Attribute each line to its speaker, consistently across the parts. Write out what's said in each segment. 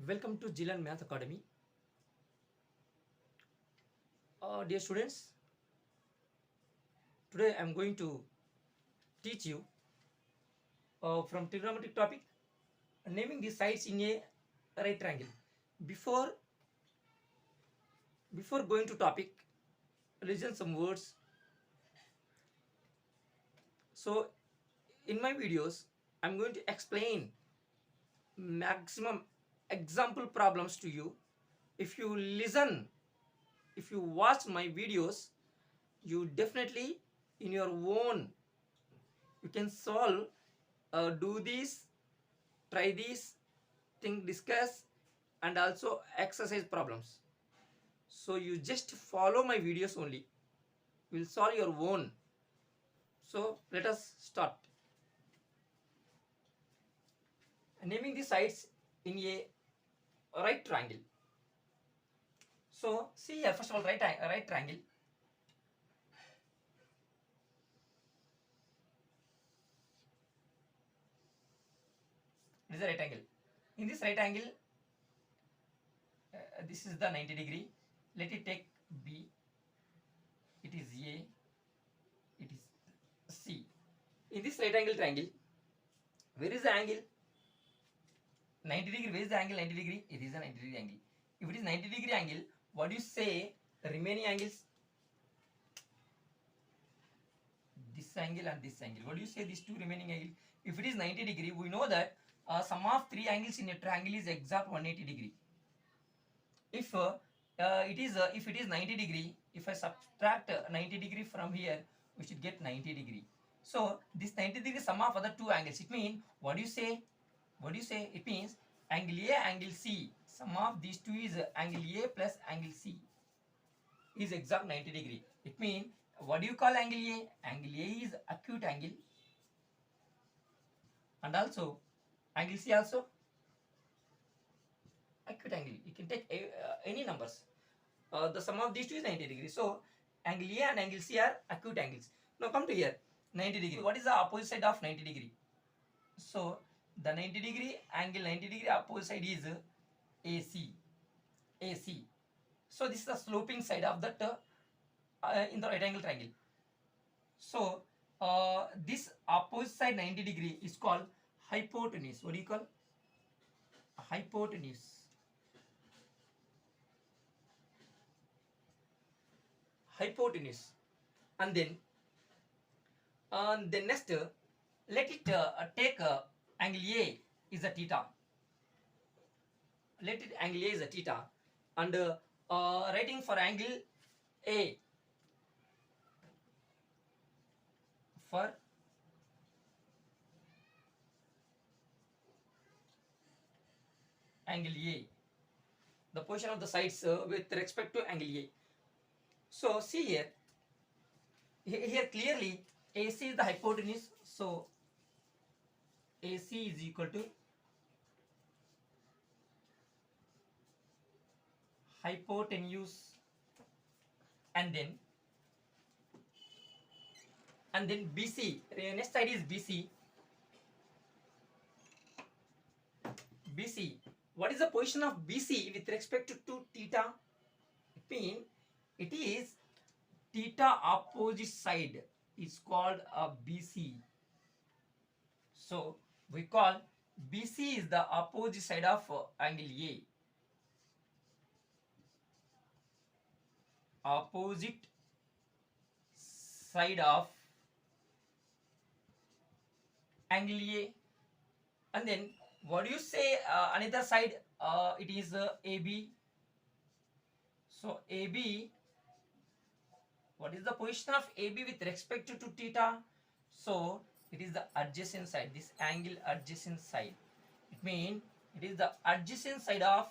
Speaker 1: Welcome to Jilan Math Academy. Dear students, today I am going to teach you from trigonometric topic naming the sides in a right triangle. Before going to topic, listen some words. So in my videos, I am going to explain maximum example problems to you. If you listen, if you watch my videos, you definitely in your own you can solve, do this, try this, think, discuss, and also exercise problems. So you just follow my videos only, will solve your own. So let us start. Naming the sides in a right triangle. So see here, first of all, right triangle. It is a right angle. In this right angle, this is the 90 degree. Let it take B. It is A. It is C. In this right angle triangle, where is the angle? 90 degree. Where is the angle 90 degree? It is a 90 degree angle. If it is 90 degree angle, what do you say the remaining angles? This angle and this angle. What do you say these two remaining angles? If it is 90 degree, we know that sum of three angles in a triangle is exact 180 degree. If if it is 90 degree, if I subtract 90 degree from here, we should get 90 degree. So this 90 degree sum of other two angles. It means what do you say? What do you say? It means angle A, angle C. Sum of these two is angle A plus angle C is exact 90 degree. It means what do you call angle A? Angle A is acute angle, and also angle C also acute angle. You can take any numbers. The sum of these two is 90 degrees. So angle A and angle C are acute angles. Now come to here, 90 degree. What is the opposite side of 90 degree? So the 90 degree angle 90 degree opposite side is AC. AC. So this is the sloping side of that in the right angle triangle. So this opposite side 90 degree is called hypotenuse. What do you call? Hypotenuse. Hypotenuse. And then next let it take angle A is a theta. Let it angle A is a theta, and writing for angle A for angle A, the position of the sides with respect to angle A. So see here, here clearly AC is the hypotenuse. So AC is equal to hypotenuse, and then BC. Next side is BC. BC. What is the position of BC with respect to theta? It means it is theta opposite side is called a BC. So we call BC is the opposite side of angle A. Opposite side of angle A. And then what do you say another side? It is AB. So AB, what is the position of AB with respect to theta? So it is the adjacent side, this angle adjacent side. It means it is the adjacent side of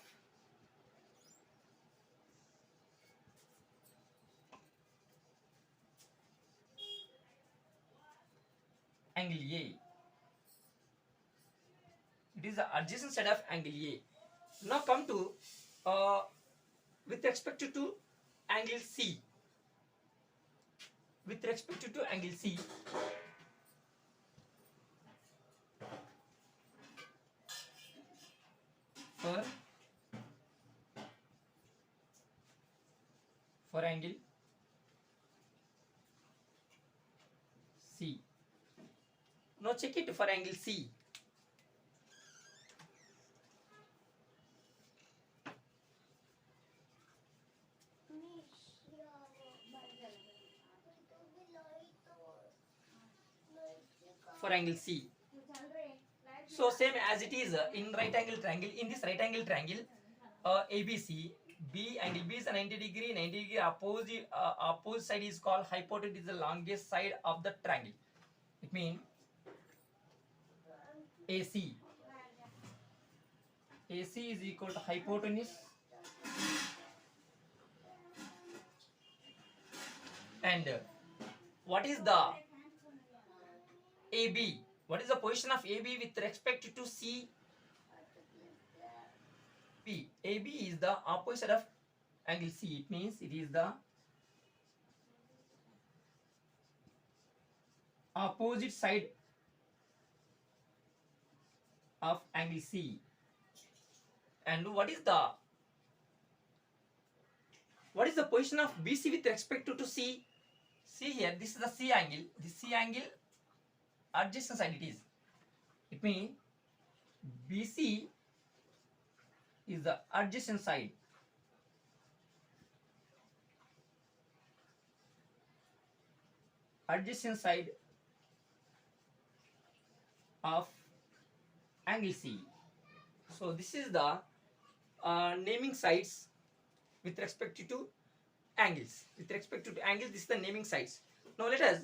Speaker 1: angle A. It is the adjacent side of angle A. Now come to with respect to angle C. With respect to angle C, for for angle C. Now check it for angle C. For angle C. So same as it is in right angle triangle. In this right angle triangle, ABC, B angle B is a 90 degree. 90 degree opposite side is called hypotenuse. Is the longest side of the triangle. It means AC. AC is equal to hypotenuse and what is the AB? What is the position of AB with respect to C? B. AB is the opposite of angle C. It means it is the opposite side of angle C. And what is the position of BC with respect to C? See here, this is the C angle. This C angle adjacent side it is. It means BC is the adjacent side. Adjacent side of angle C. So this is the naming sides with respect to angles. With respect to angles, this is the naming sides. Now let us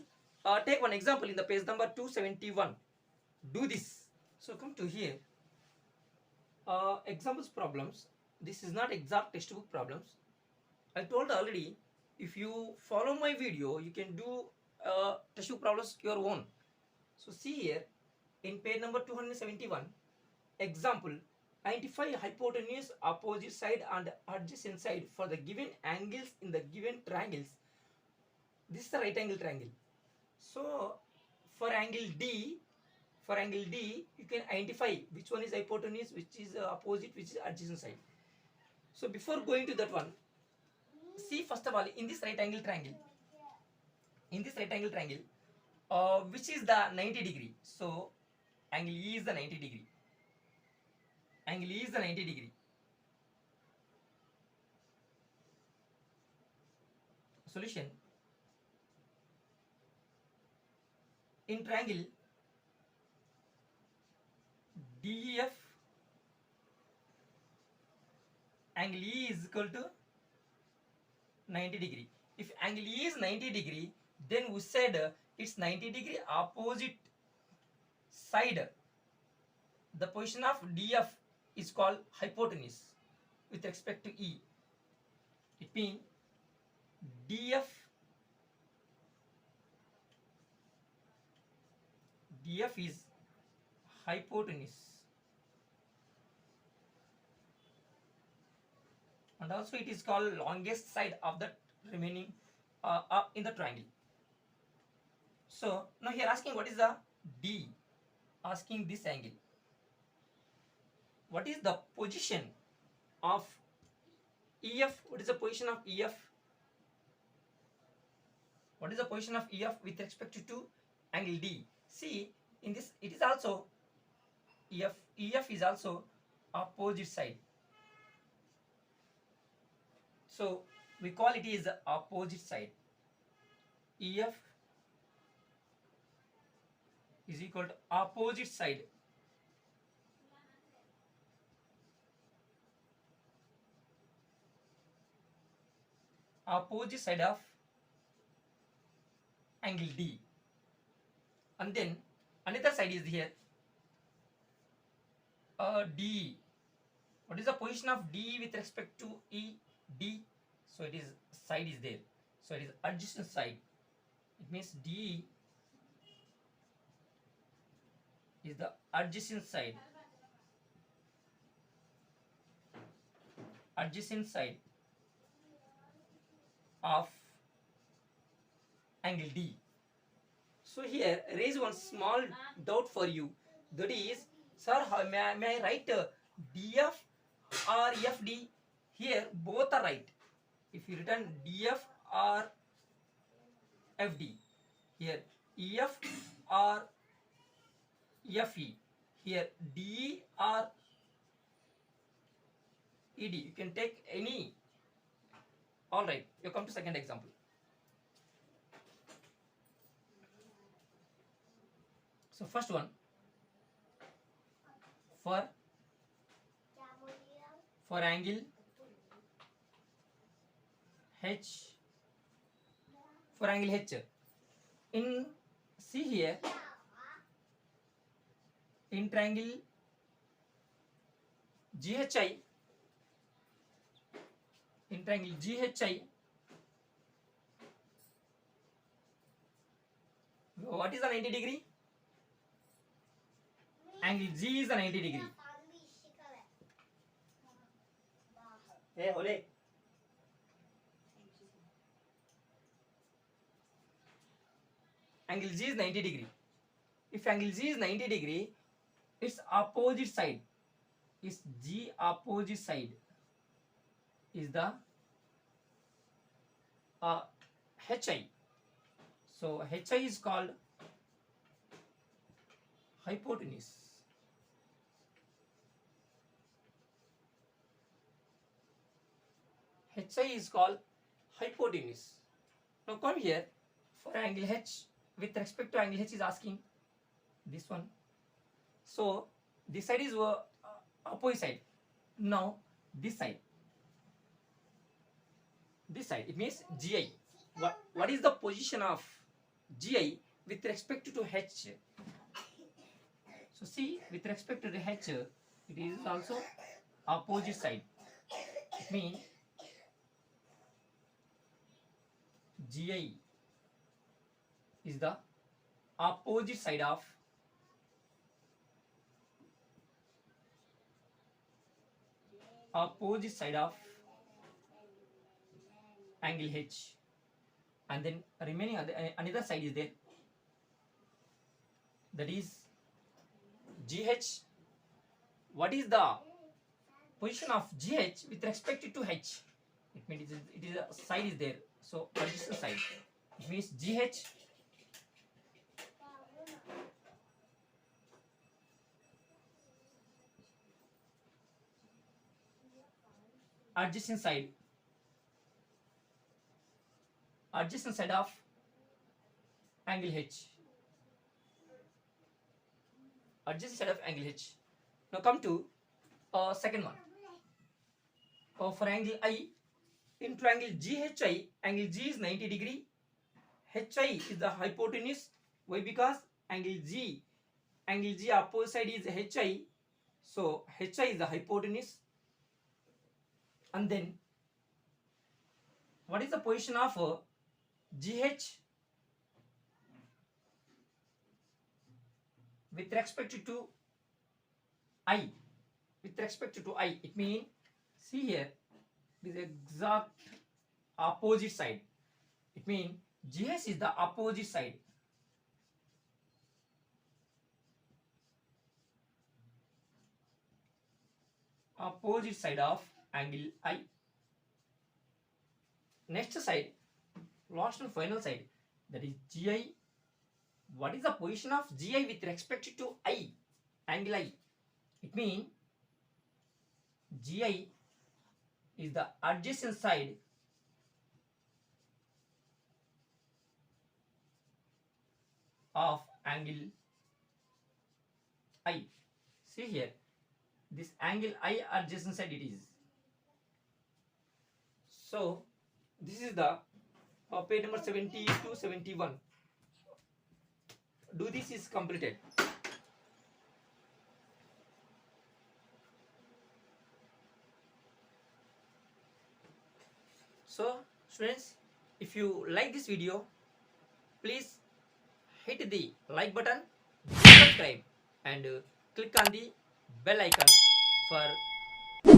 Speaker 1: take one example in the page number 271. Do this. So come to here. Examples problems. This is not exact textbook problems. I told already, if you follow my video, you can do textbook problems your own. So see here in page number 271. Example: identify hypotenuse, opposite side and adjacent side for the given angles in the given triangles. This is the right angle triangle. So for angle D, you can identify which one is hypotenuse, which is opposite, which is adjacent side. So before going to that one, see first of all in this right angle triangle, which is the 90 degree. So angle E is the 90 degree. Angle E is the 90 degree. Solution: in triangle DEF, angle E is equal to 90 degree. If angle E is 90 degree, then we said it's 90 degree opposite side. The position of DF is called hypotenuse with respect to E. It means DF is hypotenuse, and also it is called longest side of the remaining in the triangle. So now here asking what is the D, asking this angle. What is the position of EF? What is the position of EF? What is the position of EF with respect to angle D? See, in this it is also EF is also opposite side. So we call it is opposite side. EF is equal to opposite side. Opposite side of angle D. And then another side is here. D. What is the position of D with respect to E? D. So it is side is there. So it is adjacent side. It means D is the adjacent side. Adjacent side of angle D. So here raise one small doubt for you. That is, sir, how may I write DF or FD? Here both are right. If you written DF or FD. Here EF or FE. Here DE or ED. You can take any. All right. You come to second example. So first one, for angle H, for angle H, in see here, in triangle GHI, in triangle GHI, what is the 90 degree? Angle G is the 90 degree. Hey, Ole. Angle G is 90 degree. If angle G is 90 degree, its opposite side is G opposite side is the HI. So HI is called hypotenuse. HI is called hypotenuse. Now come here, for angle H, with respect to angle H is asking this one. So this side is opposite side. Now this side, it means GI. What is the position of GI with respect to H? So see, with respect to the H, it is also opposite side. It means GI is the opposite side of angle H, and then remaining another side is there, that is GH. What is the position of GH with respect to H? It means it is a side is there, so adjacent side. It means GH adjacent side of angle H. Adjacent side of angle H. Now come to second one. For angle I, in triangle GHI, angle G is 90 degree. HI is the hypotenuse. Why? Because angle G opposite side is HI. So HI is the hypotenuse. And then what is the position of GH with respect to I? With respect to I, it means, see here, it is exact opposite side. It means GH is the opposite side. Opposite side of angle I. Next side, last and final side, that is GI. What is the position of GI with respect to I, angle I? It means GI is the adjacent side of angle I. See here, this angle I adjacent side it is. So this is the page number 70 to 71. Do this is completed. So students, if you like this video, please hit the like button, subscribe, and click on the bell icon for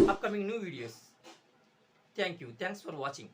Speaker 1: upcoming new videos. Thank you. Thanks for watching.